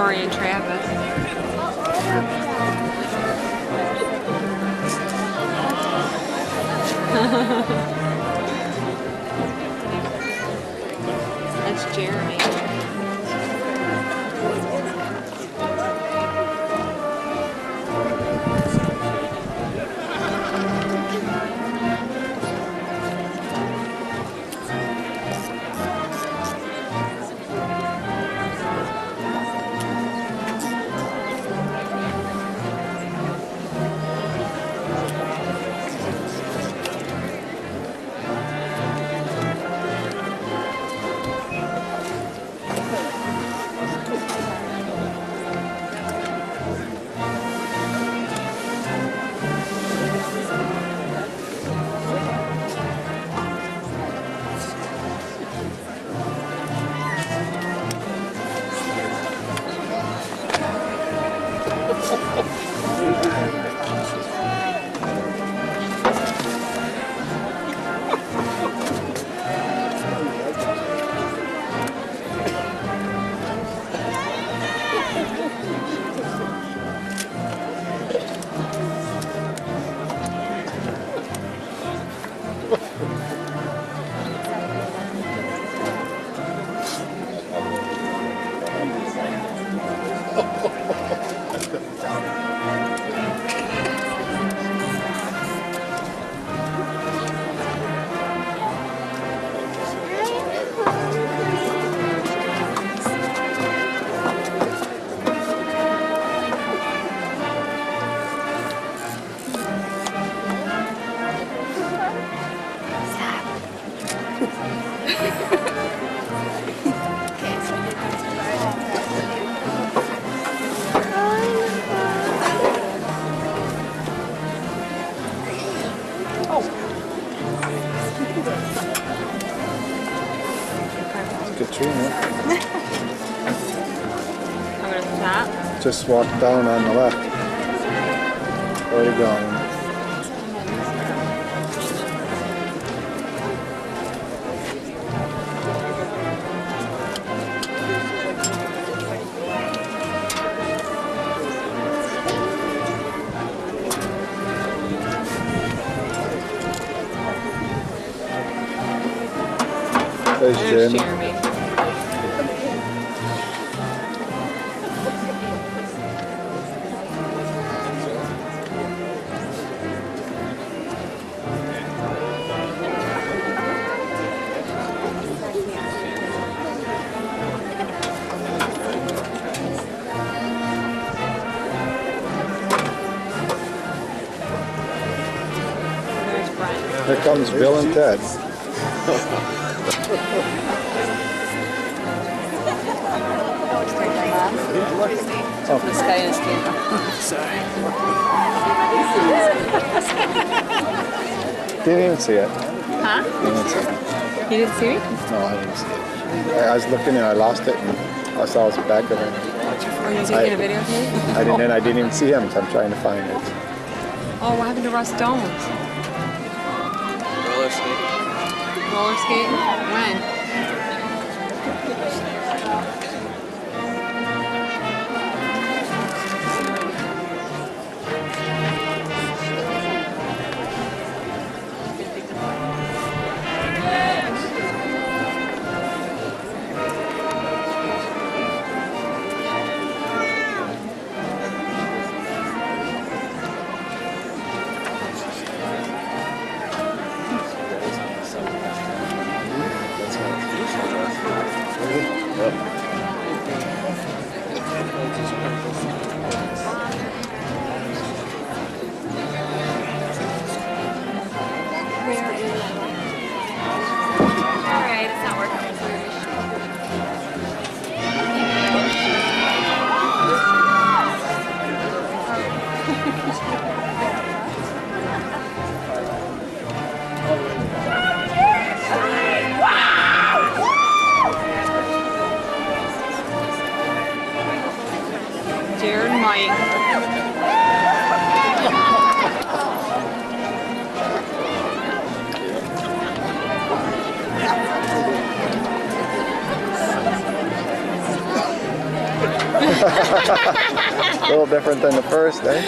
Corey and Travis. That's Jeremy. Good tree, man. Over the top. Just walk down on the left. Where are you going? There's There's Jeremy. Jeremy. There's Brent. Here comes Bill and Ted. Oh. This guy is Sorry. Didn't even see it. Huh? Didn't see it. You didn't see me? No, I didn't see it. I was looking and I lost it, and I saw his back of it. Were you taking a video of me? I didn't even see him, so I'm trying to find it. Oh, what happened to Russ Jones? Roller skating. Roller skating? When? Yep. A little different than the first, eh?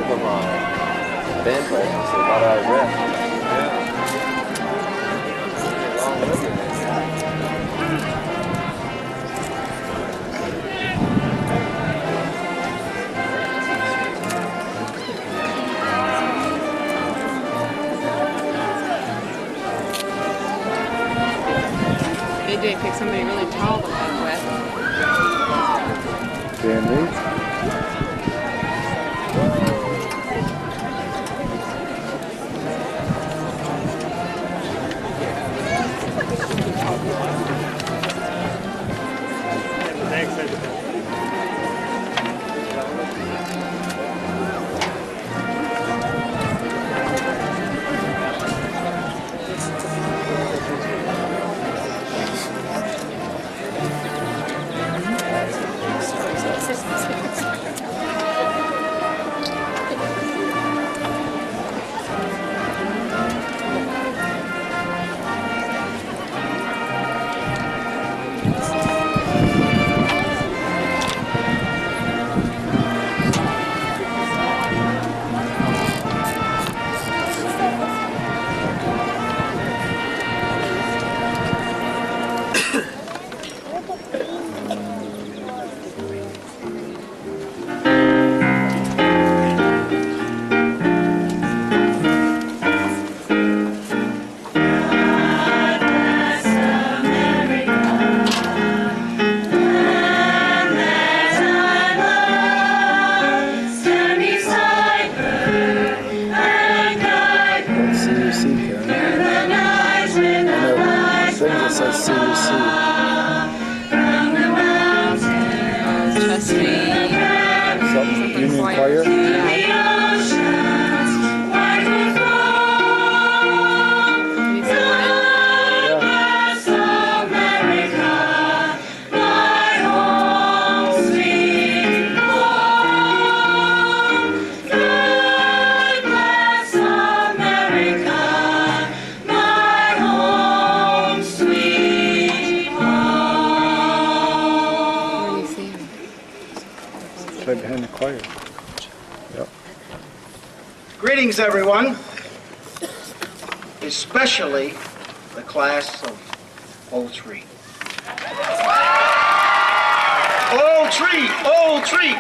Come on. Band practice, a lot of reps. AJ picked somebody really tall to work with. Dan Reed. Trust me. Union Choir. Right behind the choir. Yep. Greetings, everyone, especially the class of 03. Old tree, old tree.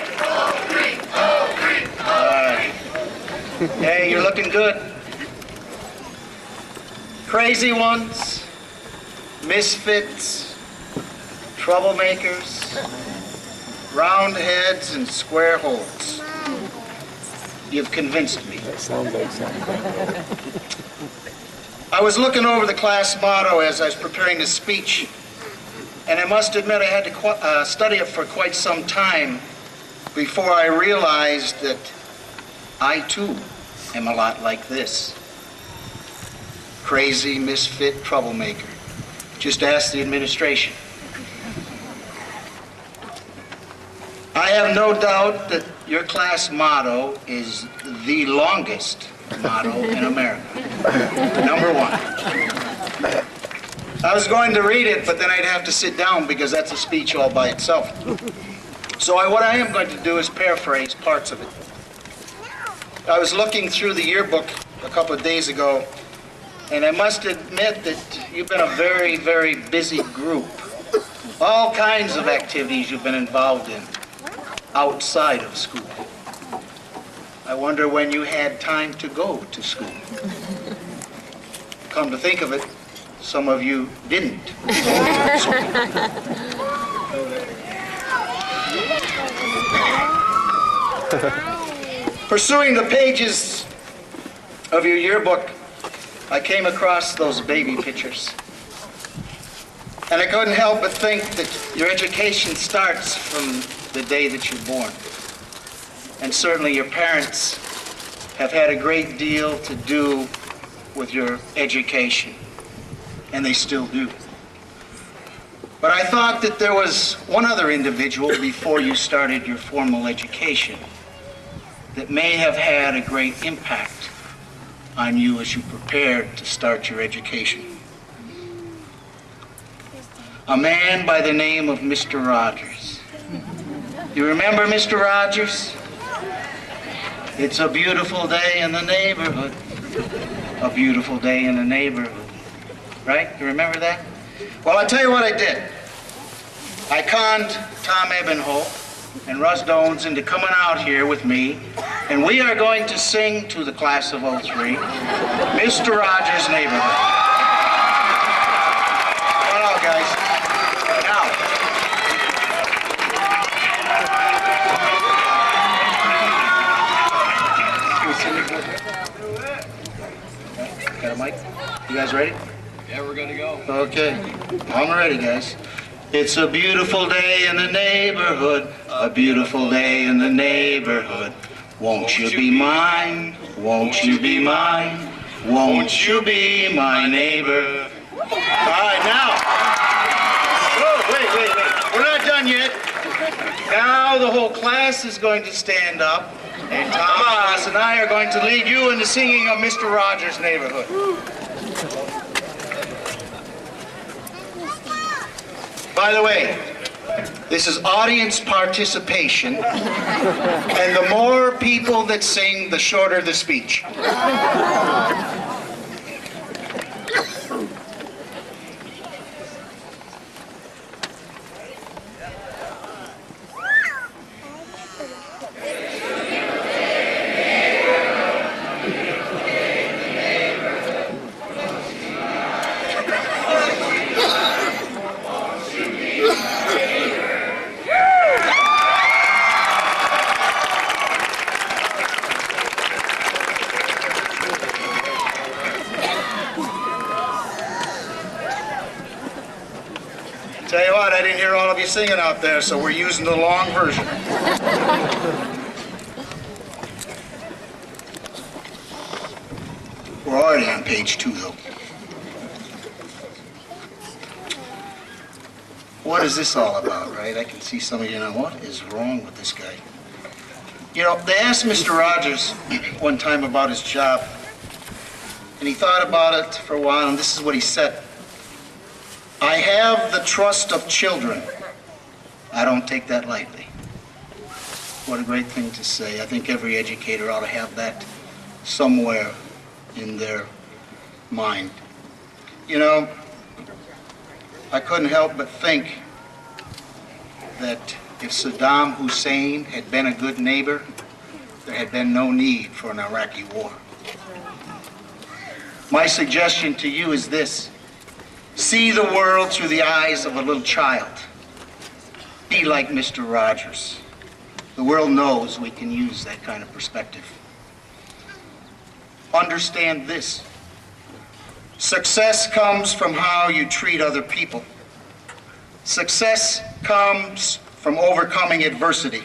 Hey, you're looking good. Crazy ones, misfits, troublemakers, round heads and square holes. You've convinced me. That sounds like something. I was looking over the class motto as I was preparing this speech, and I must admit I had to study it for quite some time before I realized that I too am a lot like this. Crazy, misfit, troublemaker. Just ask the administration. I have no doubt that your class motto is the longest motto in America. Number one. I was going to read it, but then I'd have to sit down because that's a speech all by itself. So what I am going to do is paraphrase parts of it. I was looking through the yearbook a couple of days ago, and I must admit that you've been a very, very busy group. All kinds of activities you've been involved in outside of school. I wonder when you had time to go to school. Come to think of it, some of you didn't go to school. Pursuing the pages of your yearbook, I came across those baby pictures. And I couldn't help but think that your education starts from the day that you're born. And certainly your parents have had a great deal to do with your education, and they still do. But I thought that there was one other individual before you started your formal education that may have had a great impact on you as you prepared to start your education. a man by the name of Mr. Rogers. You remember Mr. Rogers? It's a beautiful day in the neighborhood. A beautiful day in the neighborhood. Right? You remember that? Well, I'll tell you what I did. I conned Tom Ebenholt and Russ Dones into coming out here with me, and we are going to sing to the class of '03, Mr. Rogers' Neighborhood. Come on out, guys. Now. Got a mic? You guys ready? Yeah, we're gonna go. Okay. I'm ready, guys. It's a beautiful day in the neighborhood, a beautiful day in the neighborhood. Won't you be mine? Won't you be mine? Won't you be my neighbor? All right, now. Oh, wait. We're not done yet. Now the whole class is going to stand up, and Thomas and I are going to lead you in the singing of Mr. Rogers' Neighborhood. By the way, this is audience participation, and the more people that sing, the shorter the speech. Tell you what, I didn't hear all of you singing out there, so we're using the long version. We're already on page 2, though. What is this all about, right? I can see some of you now, what is wrong with this guy? You know, they asked Mr. Rogers one time about his job, and he thought about it for a while, and this is what he said. I have the trust of children. I don't take that lightly. What a great thing to say. I think every educator ought to have that somewhere in their mind. You know, I couldn't help but think that if Saddam Hussein had been a good neighbor, there had been no need for an Iraqi war. My suggestion to you is this. See the world through the eyes of a little child. Be like Mr. Rogers. The world knows we can use that kind of perspective. Understand this. Success comes from how you treat other people. Success comes from overcoming adversity.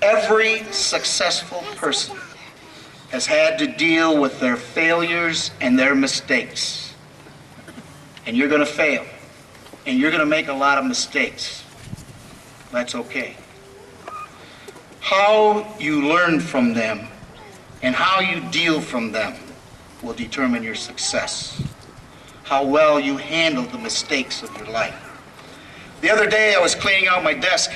Every successful person has had to deal with their failures and their mistakes. And you're going to fail. And you're going to make a lot of mistakes. That's okay. How you learn from them and how you deal from them will determine your success. How well you handle the mistakes of your life. The other day I was cleaning out my desk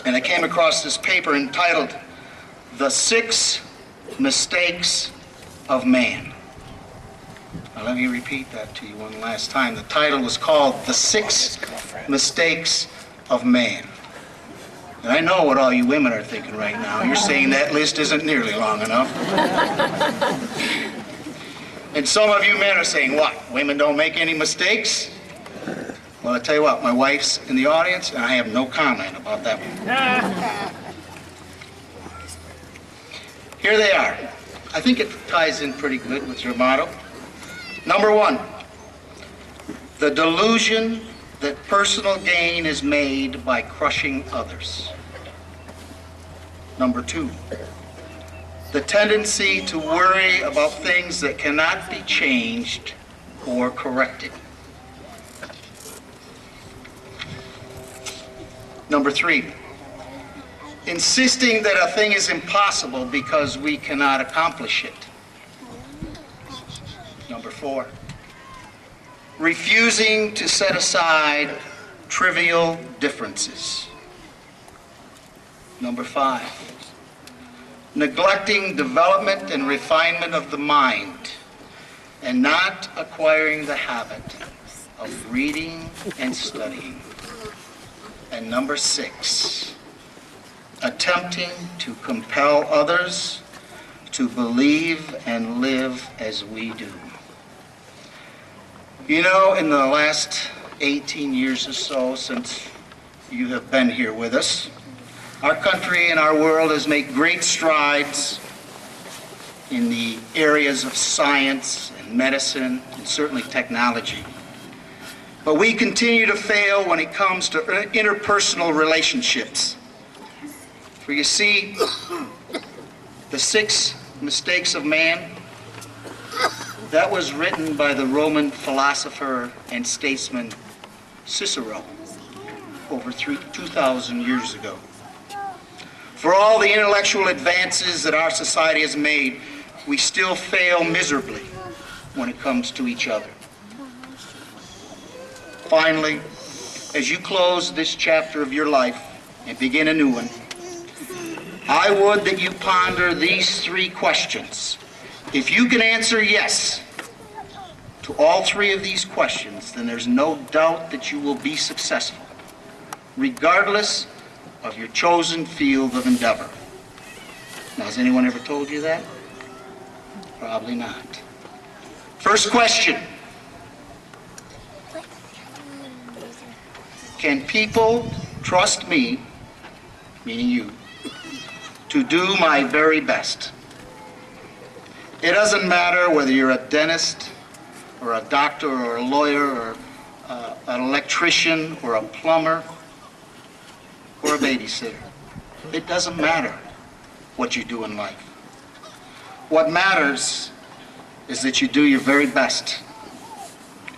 and I came across this paper entitled The 6 Mistakes of Man. Now let me repeat that to you one last time. The title was called The 6 Mistakes of Man. And I know what all you women are thinking right now. You're saying that list isn't nearly long enough. And some of you men are saying, what, women don't make any mistakes? Well, I'll tell you what, my wife's in the audience, and I have no comment about that one. Here they are. I think it ties in pretty good with your motto. Number 1, the delusion that personal gain is made by crushing others. Number 2, the tendency to worry about things that cannot be changed or corrected. Number 3, insisting that a thing is impossible because we cannot accomplish it. Number 4, refusing to set aside trivial differences. Number 5, neglecting development and refinement of the mind and not acquiring the habit of reading and studying. And number 6, attempting to compel others to believe and live as we do. You know, in the last 18 years or so since you have been here with us, our country and our world has made great strides in the areas of science and medicine and certainly technology. But we continue to fail when it comes to interpersonal relationships. For you see, the 6 mistakes of man, that was written by the Roman philosopher and statesman Cicero over 2,000 years ago. For all the intellectual advances that our society has made, we still fail miserably when it comes to each other. Finally, as you close this chapter of your life and begin a new one, I would that you ponder these 3 questions. If you can answer yes to all 3 of these questions, then there's no doubt that you will be successful, regardless of your chosen field of endeavor. Now, has anyone ever told you that? Probably not. First question. Can people trust me, meaning you, to do my very best? It doesn't matter whether you're a dentist or a doctor or a lawyer or an electrician or a plumber or a babysitter. It doesn't matter what you do in life. What matters is that you do your very best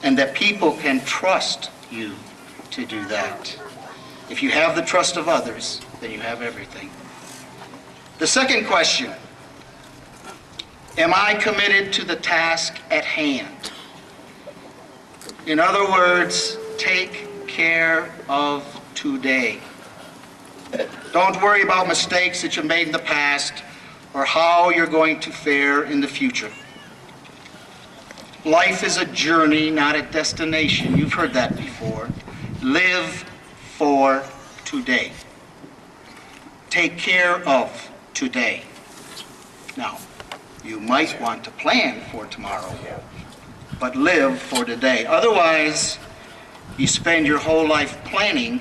and that people can trust you to do that. If you have the trust of others, then you have everything. The second question, am I committed to the task at hand? In other words, take care of today. Don't worry about mistakes that you've made in the past or how you're going to fare in the future. Life is a journey, not a destination. You've heard that before. Live for today. Take care of today. Now, you might want to plan for tomorrow, but live for today. Otherwise, you spend your whole life planning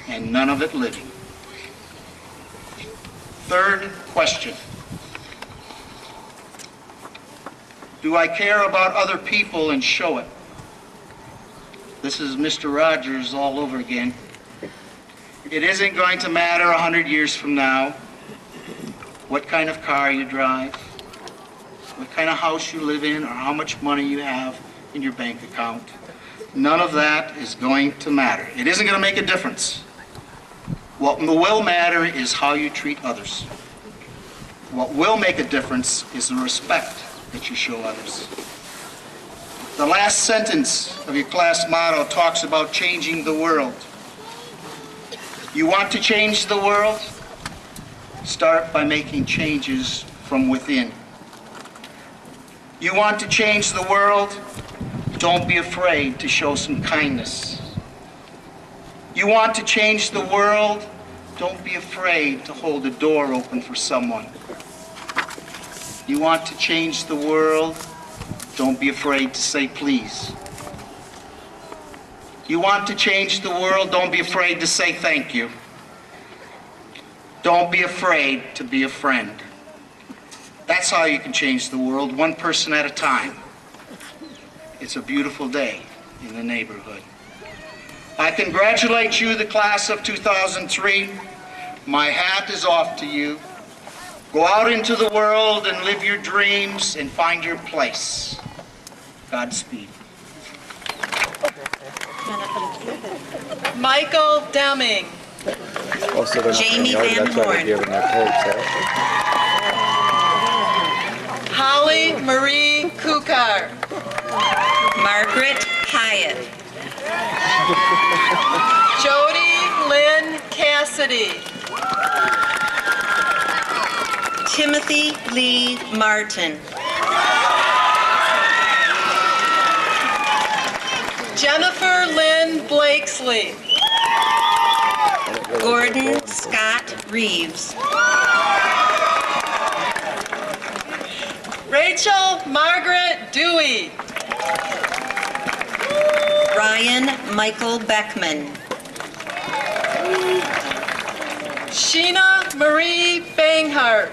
and none of it living. Third question. Do I care about other people and show it? This is Mr. Rogers all over again. It isn't going to matter 100 years from now what kind of car you drive, what kind of house you live in, or how much money you have in your bank account. None of that is going to matter. It isn't going to make a difference. What will matter is how you treat others. What will make a difference is the respect that you show others. The last sentence of your class motto talks about changing the world. You want to change the world? Start by making changes from within. You want to change the world? Don't be afraid to show some kindness. You want to change the world? Don't be afraid to hold the door open for someone. You want to change the world? Don't be afraid to say please. You want to change the world? Don't be afraid to say thank you. Don't be afraid to be a friend. That's how you can change the world, one person at a time. It's a beautiful day in the neighborhood. I congratulate you, the class of 2003. My hat is off to you. Go out into the world and live your dreams and find your place. Godspeed. Michael Deming. Also, they're not Jamie gonna know, Van that's why they're Horn. giving their tapes out. Holly Marie Kukar. Margaret Hyatt. Jody Lynn Cassidy. Timothy Lee Martin. Jennifer Lynn Blakesley. Gordon Scott Reeves. Rachel Margaret Dewey. Ryan Michael Beckman. Sheena Marie Banghart.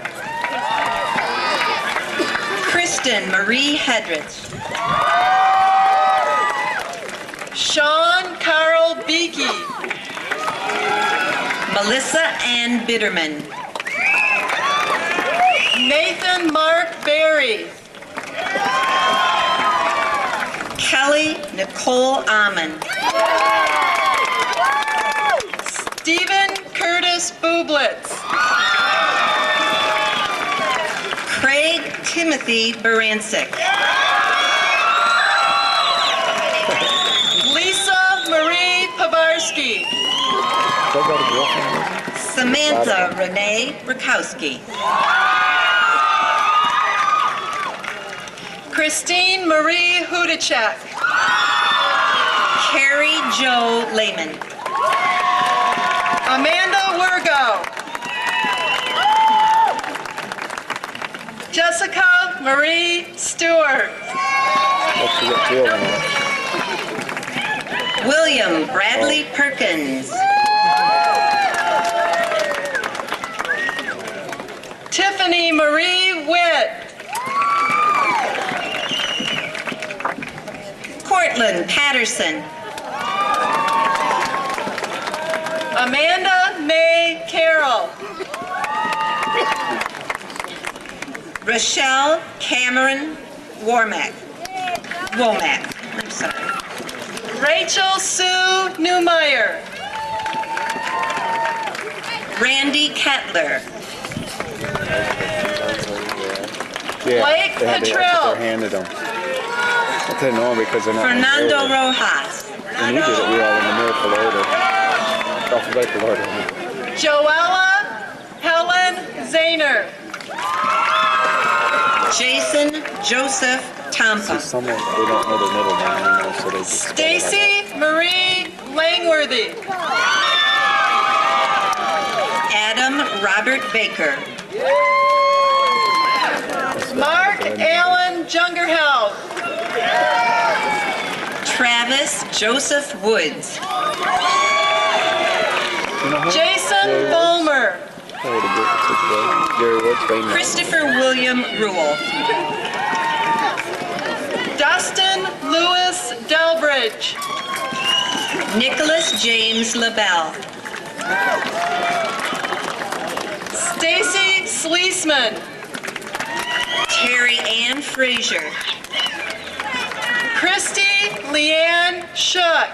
Kristen Marie Hedrich. Sean Carl Beakey. Melissa Ann Bitterman. Nathan Mark Berry. Kelly Nicole Amon. Stephen Curtis Bublitz. Craig Timothy Barancic. Lisa Marie Pavarski. Still got a girlfriend? Samantha Renee Rakowski. Christine Marie Hudacek. Carrie Jo Lehman. Amanda Wergo. Jessica Marie Stewart. Let's get two of them. William Bradley Perkins. Tiffany Marie Witt. Cortland Patterson. Amanda May Carroll. Rochelle Cameron Womack. I'm sorry. Rachel Sue Newmeyer. Randy Kettler. Yeah, Blake they had to put Cottrell. their hand to them. I didn't know them because they're not. Fernando Rojas. When you did it, we were all in the middle for later. Alphabetical order. Joella Helen Zahner. Jason Joseph Tompa. Some they don't know the middle name anymore, so they just. Stacy Marie Langworthy. Adam Robert Baker. Mark Allen Jungerheld. Travis Joseph Woods. Jason Bulmer. Jerry Woods, Wayne. Christopher William Rule. Dustin Lewis Delbridge. Nicholas James LaBelle. Stacy Sleesman. Terry Ann Frazier. Christy Leanne Shook.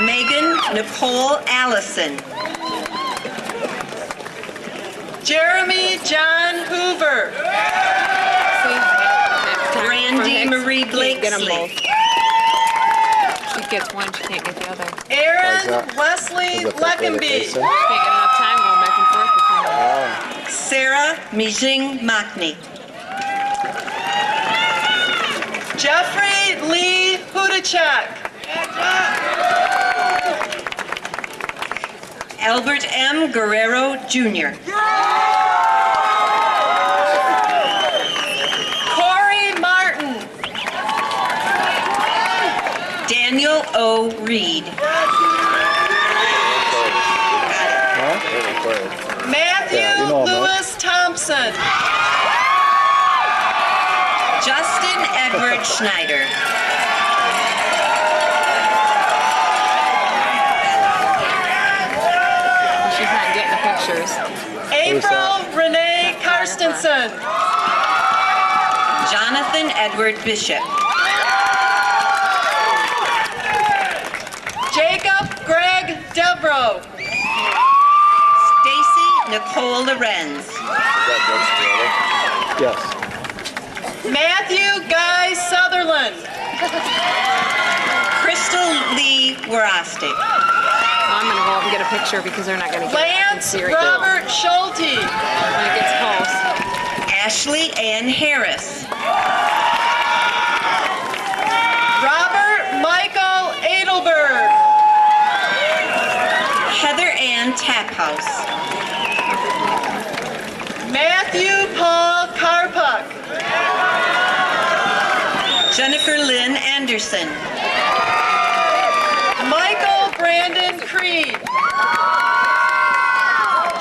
Megan Nicole Allison. Jeremy John Hoover. Brandy Marie Can't get them both. Blakesley. She gets one, she can't get the other. Aaron Wesley Leckenby. She can't get enough time going back and forth between them. Sarah Mijing Makni. Jeffrey Lee Hudacek. Albert M. Guerrero Jr. Corey Martin. Daniel O. Reed. Matthew Yeah, you know him, right? Lewis Thompson. Justin Edward Schneider. She's not getting the pictures. April Renee Karstensen. Jonathan Edward Bishop. Jacob Greg Devereaux. Stacy Nicole Lorenz. Yes. Matthew Guy Sutherland. Thompson. Crystal Lee Warostic. I'm gonna go up and get a picture because they're not gonna get Lance serious Robert Schulte. when it gets close. Ashley Ann Harris. Robert Michael Edelberg. Heather Ann Taphouse. Matthew Paul Karpuk. Jennifer Lynn Anderson. Michael Brandon Creed.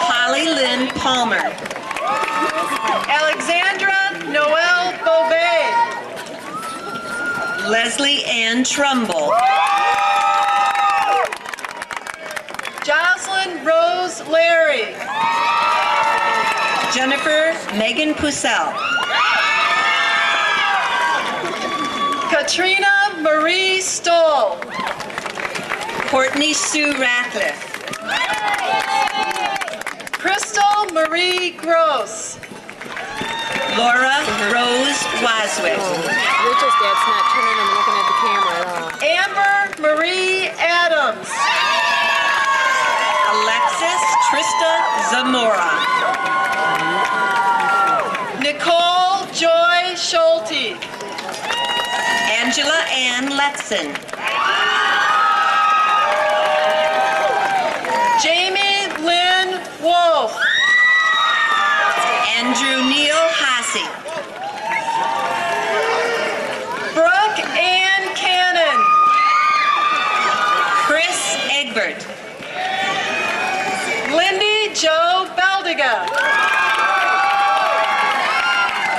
Holly Lynn Palmer. Alexandra Noel Beauvais. Leslie Ann Trumbull. Jocelyn Rose Larry. Jennifer Megan Pucell. Katrina Marie Stoll. Courtney Sue Ratcliffe. Crystal Marie Gross. Laura Rose Waswick. Rich's dad's not turning and looking at the camera at all. Amber Marie Adams. Alexis Trista Zamora. Nicole Joy Schulte. Angela Ann Letson. Jamie Lynn Wolf. Andrew Neil Hassey. Brooke Ann Cannon. Chris Egbert. Lindy Joe Beldiga.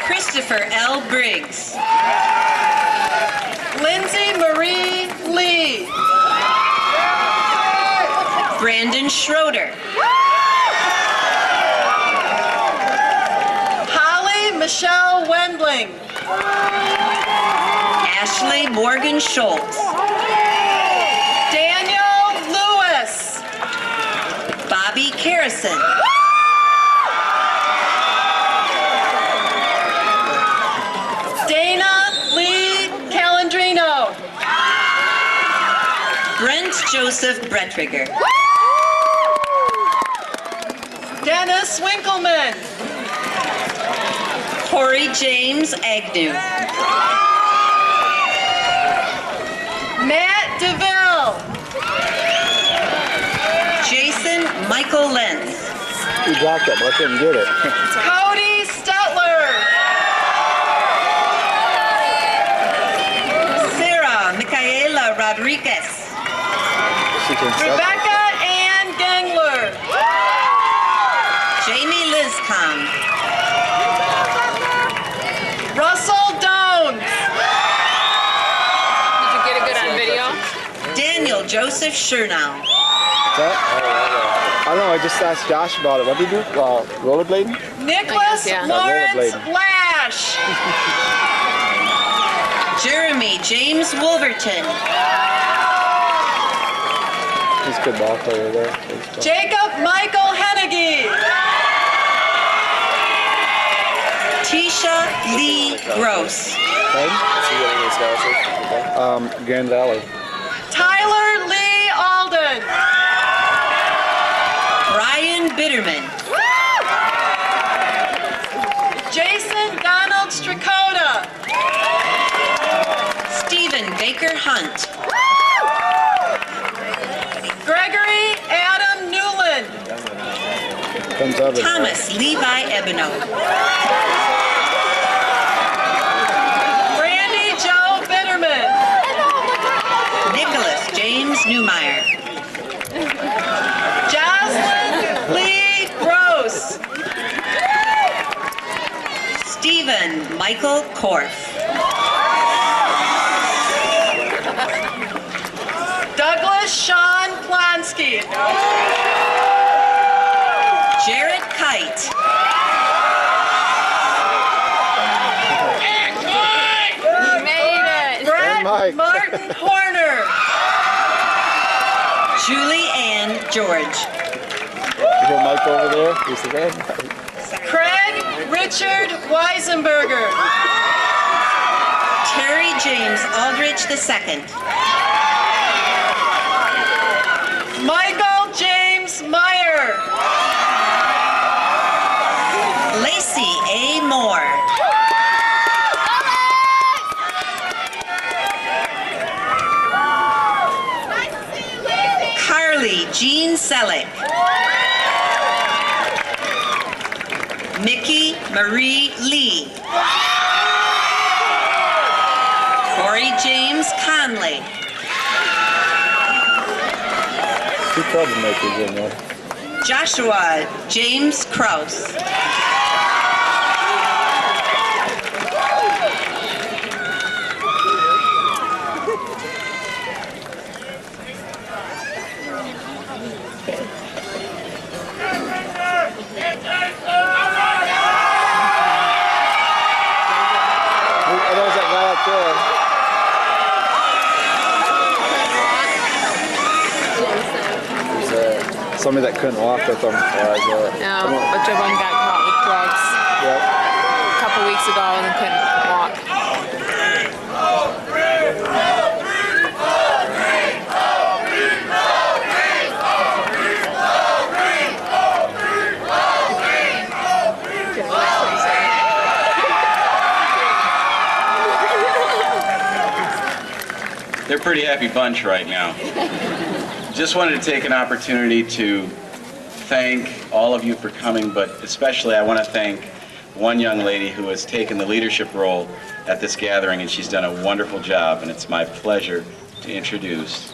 Christopher L. Briggs. Lindsay Marie Lee. Brandon Schroeder. Holly Michelle Wendling. Ashley Morgan Schultz. Daniel Lewis. Bobby Carrison. Dana Lee Calandrino. Brent Joseph Brettrigger. Dennis Winkleman. Corey James Agnew. Matt DeVille. Jason Michael Lenz. He blocked it, but I couldn't get it. Cody Stutler. Sarah Michaela Rodriguez. She can stop. Rebecca Ann Gangler. Jamie Lizcom. Russell Doan. Did you get it good on video? Daniel Joseph Chernow. I don't know, I just asked Josh about it. What did he do? Rollerblading? Nicholas yeah. Lawrence Rollerblading. Lash. Jeremy James Wolverton. He's a good ball player there. Jacob Michael Hennigy. Tisha Lee Gross. Okay. Is he getting any scholarships for football? Grand Valley. Tyler Lee Alden. Brian Bitterman. Jason Donald Strakota. Stephen Baker Hunt. Gregory Adam Newland. Comes up. Thomas Levi Ebino. Brandy Joe Bitterman. Nicholas James Newmeyer. Jocelyn Lee Gross. Stephen Michael Korf. Douglas Sean Plonsky. Jared Kite. You made it! Brett Mike. Martin Horner. Julie Ann George. You hear Mike over there? He's the red. Craig Richard Weisenberger. Terry James Aldrich II. Michael James Meyer. Lacey A. Moore. Carly Jean Selleck. Mickey Marie Lee. Corey James Conley. Two troublemakers in there. Joshua James Kraus. Somebody that couldn't walk with them. No, a bunch of them got caught with drugs Yep. a couple weeks ago and then couldn't walk. They're a pretty happy bunch right now. Just wanted to take an opportunity to thank all of you for coming, but especially I want to thank one young lady who has taken the leadership role at this gathering, and she's done a wonderful job, and it's my pleasure to introduce,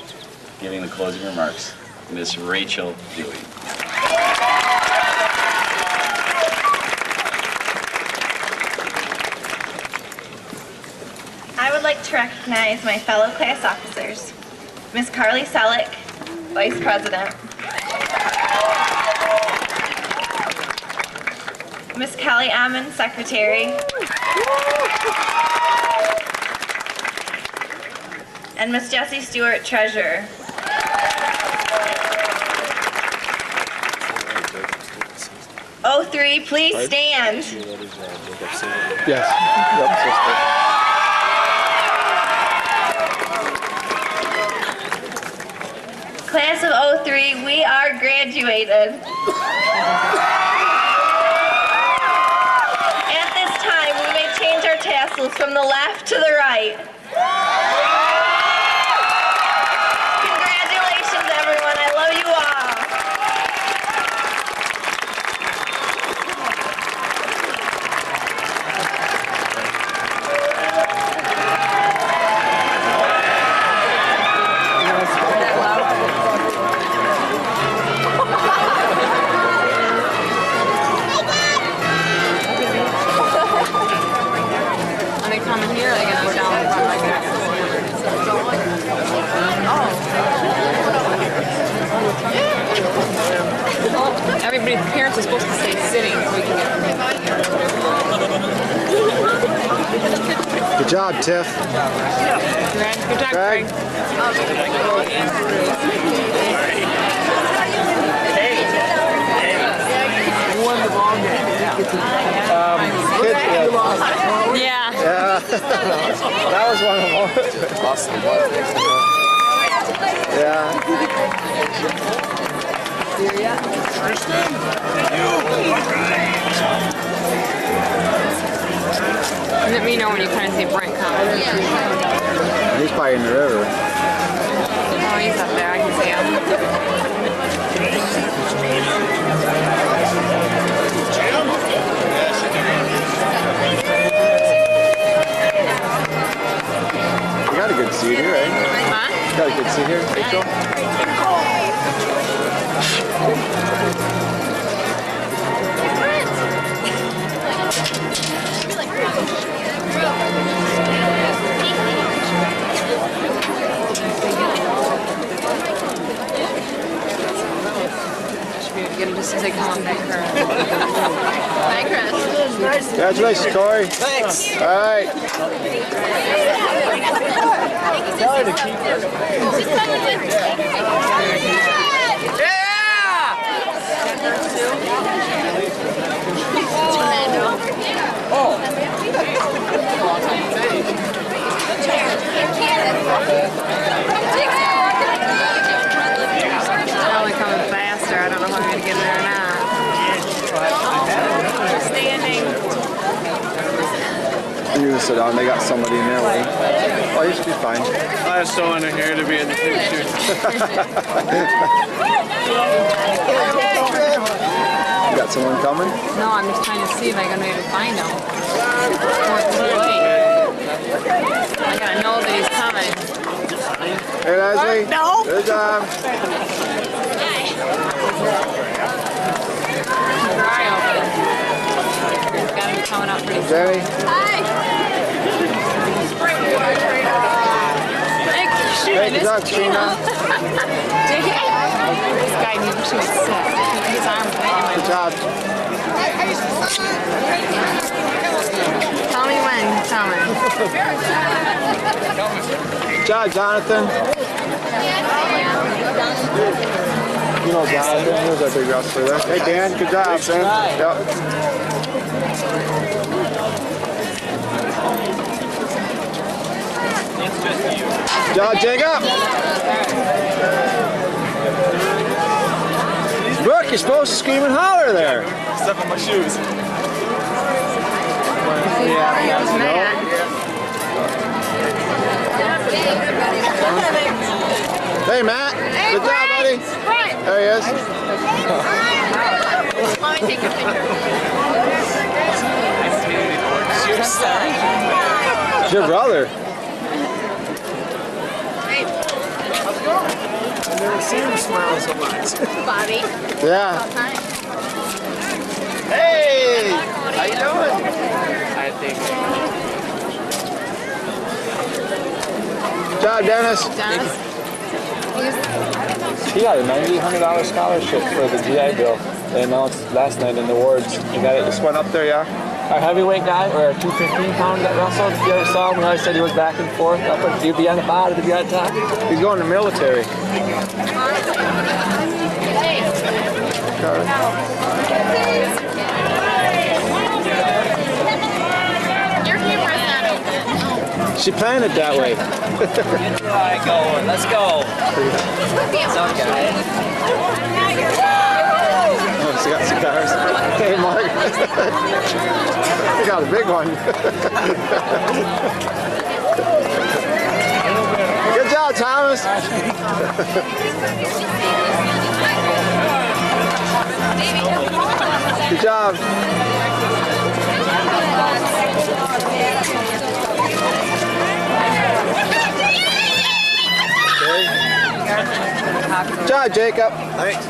giving the closing remarks, Miss Rachel Dewey. I would like to recognize my fellow class officers, Miss Carly Selleck, Vice President, Miss Kelly Ammon, Secretary, and Miss Jessie Stewart, Treasurer. O3, please stand. Yes. Yep, sister. Class of 03, we are graduated. At this time, we may change our tassels from the left to the right. Congratulations, everyone. I love you all. Are they coming here? Or are they gonna go down and run like that? Oh. Everybody's parents are supposed to stay sitting so we can get. Good job, Tiff. Good job, Greg. Yeah. Yeah. That was one of them. Awesome. Yeah. Let me know when you kind of see Brent coming. He's probably in the river. Oh, he's up there. I can see him. You got a good seat here, right? Huh? You got a good seat here, Rachel? Get him just as they come up. Hi, Chris. Congratulations, Corey. Thanks. All right. Tell her to keep it. Oh. You can sit down. They got somebody in there waiting. Oh, you should be fine. I have someone in here to be in the picture. You got someone coming? No, I'm just trying to see if I'm gonna even find him. I gotta know that he's coming. Hey, Leslie. No. Good job. Sorry, open. He's gotta be coming up pretty soon. Jenny. Hi. Shoot, Hey, it good is job, Trina. This guy needs to sit. His arm's bent. Good job. Tell me when. Tell me. Good job, Jonathan. You know Jonathan, he was our big wrestler there. Hey, Dan, good job, man. Yep. Good job, Jacob. Brooke, you're supposed to scream and holler there. Step on my shoes. Yeah, Hey, Matt. Good job, buddy. There he is. Let me take a picture. It's your brother. I've never seen him smile so much. Bobby. Yeah. Hey! How you doing? I think. Good job, Dennis. Dennis. He got a $9,800 scholarship for the GI Bill. They announced last night in the awards. He got it. This one up there, yeah? Our heavyweight guy, or our 215 pounder that wrestled, if you ever saw him, we always said he was back and forth. Up at, he'd be on the bottom, he'd be on top. He's going to the military. Your camera's not open. She planned it that way. Alright, going. Let's go. Oh, she got cigars. Hey, Mark. You got a big one. Good job, Thomas. Good job. Good job, Jacob. Thanks.